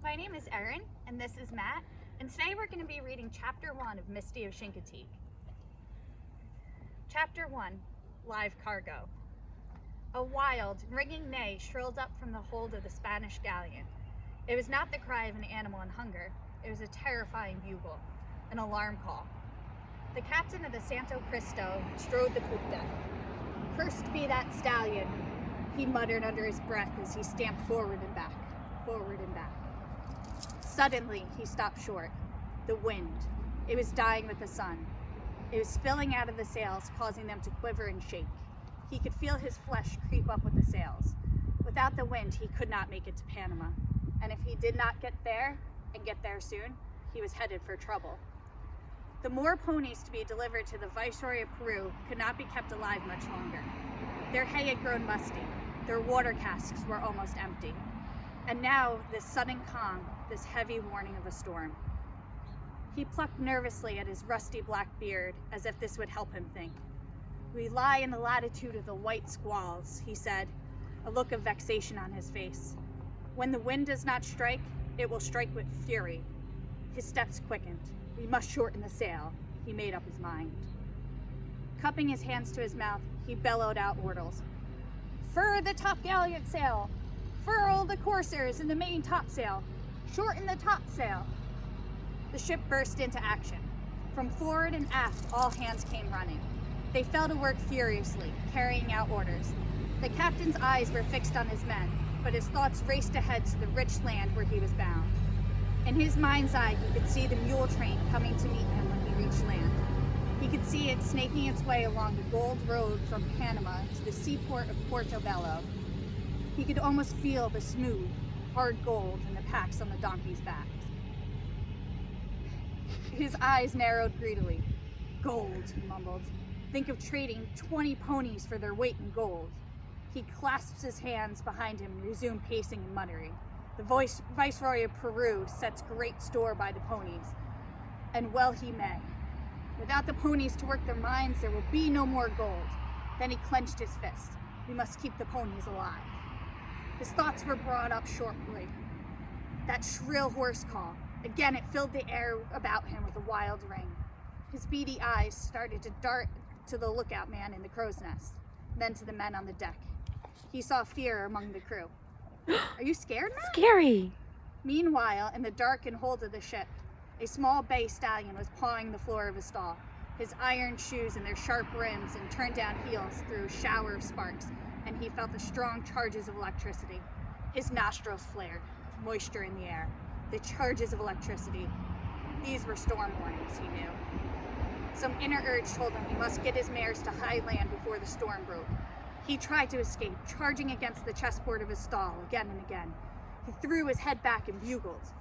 My name is Erin, and this is Matt, and today we're going to be reading Chapter 1 of Misty of Chincoteague. Chapter 1, Live Cargo. A wild, ringing neigh shrilled up from the hold of the Spanish galleon. It was not the cry of an animal in hunger, it was a terrifying bugle, an alarm call. The captain of the Santo Cristo strode the poop deck. "Cursed be that stallion," he muttered under his breath as he stamped forward and back, forward and back. Suddenly, he stopped short. The wind. It was dying with the sun. It was spilling out of the sails, causing them to quiver and shake. He could feel his flesh creep up with the sails. Without the wind, he could not make it to Panama. And if he did not get there, and get there soon, he was headed for trouble. The more ponies to be delivered to the Viceroy of Peru could not be kept alive much longer. Their hay had grown musty. Their water casks were almost empty. And now, this sudden calm, this heavy warning of a storm. He plucked nervously at his rusty black beard, as if this would help him think. "We lie in the latitude of the white squalls," he said, a look of vexation on his face. "When the wind does not strike, it will strike with fury." His steps quickened. "We must shorten the sail." He made up his mind. Cupping his hands to his mouth, he bellowed out orders. "Furl the topgallant sail! Furl the coursers in the main topsail! Shorten the topsail!" The ship burst into action. From forward and aft, all hands came running. They fell to work furiously, carrying out orders. The captain's eyes were fixed on his men, but his thoughts raced ahead to the rich land where he was bound. In his mind's eye, he could see the mule train coming to meet him when he reached land. He could see it snaking its way along the gold road from Panama to the seaport of Portobello. He could almost feel the smooth, hard gold in the packs on the donkeys' backs. His eyes narrowed greedily. "Gold," he mumbled. "Think of trading 20 ponies for their weight in gold." He clasped his hands behind him and resumed pacing and muttering. "The Viceroy of Peru sets great store by the ponies, and well he may. Without the ponies to work their mines, there will be no more gold." Then he clenched his fist. "We must keep the ponies alive." His thoughts were brought up shortly. That shrill horse call. Again, it filled the air about him with a wild ring. His beady eyes started to dart to the lookout man in the crow's nest, then to the men on the deck. He saw fear among the crew. "Are you scared, Matt?" Scary! Meanwhile, in the darkened hold of the ship, a small bay stallion was pawing the floor of his stall. His iron shoes and their sharp rims and turned-down heels threw a shower of sparks, and he felt the strong charges of electricity. His nostrils flared, moisture in the air. The charges of electricity. These were storm warnings, he knew. Some inner urge told him he must get his mares to high land before the storm broke. He tried to escape, charging against the chessboard of his stall again and again. He threw his head back and bugled.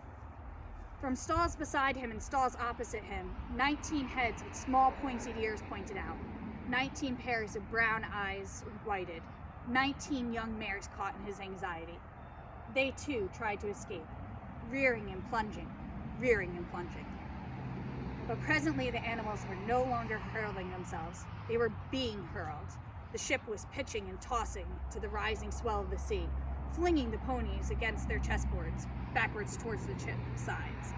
From stalls beside him and stalls opposite him, 19 heads with small pointed ears pointed out. 19 pairs of brown eyes whited. 19 young mares caught in his anxiety. They too tried to escape, rearing and plunging, rearing and plunging. But presently the animals were no longer hurling themselves. They were being hurled. The ship was pitching and tossing to the rising swell of the sea, flinging the ponies against their chessboards, backwards towards the ship's sides.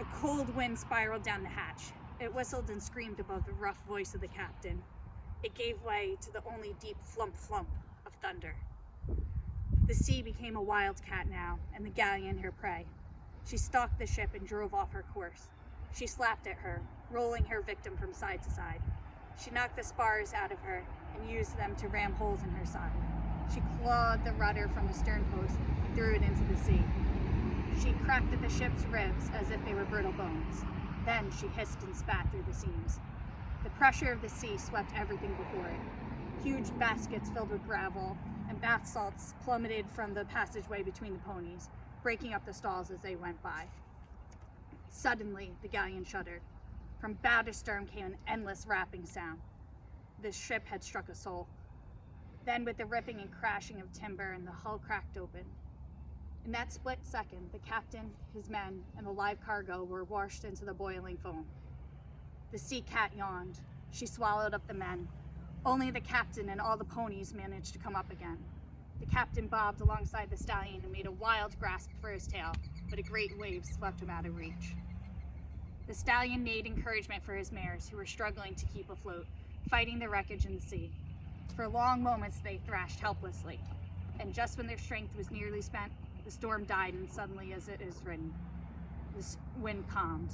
A cold wind spiraled down the hatch. It whistled and screamed above the rough voice of the captain. It gave way to the only deep flump flump of thunder. The sea became a wildcat now, and the galleon her prey. She stalked the ship and drove off her course. She slapped at her, rolling her victim from side to side. She knocked the spars out of her and used them to ram holes in her side. She clawed the rudder from the stern post and threw it into the sea. She cracked at the ship's ribs as if they were brittle bones. Then she hissed and spat through the seams. The pressure of the sea swept everything before it. Huge baskets filled with gravel and bath salts plummeted from the passageway between the ponies, breaking up the stalls as they went by. Suddenly, the galleon shuddered. From bow to stern came an endless rapping sound. The ship had struck a soul. Then, with the ripping and crashing of timber, and the hull cracked open. In that split second, the captain, his men, and the live cargo were washed into the boiling foam. The sea cat yawned. She swallowed up the men. Only the captain and all the ponies managed to come up again. The captain bobbed alongside the stallion and made a wild grasp for his tail, but a great wave swept him out of reach. The stallion neighed encouragement for his mares, who were struggling to keep afloat, fighting the wreckage in the sea. For long moments they thrashed helplessly, and just when their strength was nearly spent, the storm died, and suddenly, as it is written, the wind calmed.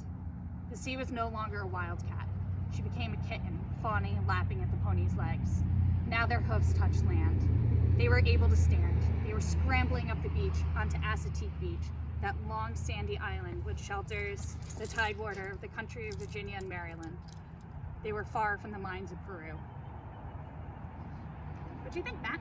The sea was no longer a wildcat. She became a kitten, fawning and lapping at the pony's legs. Now their hoofs touched land. They were able to stand. They were scrambling up the beach onto Chincoteague Beach, that long sandy island which shelters the tidewater of the country of Virginia and Maryland. They were far from the mines of Peru. What do you think, Matt?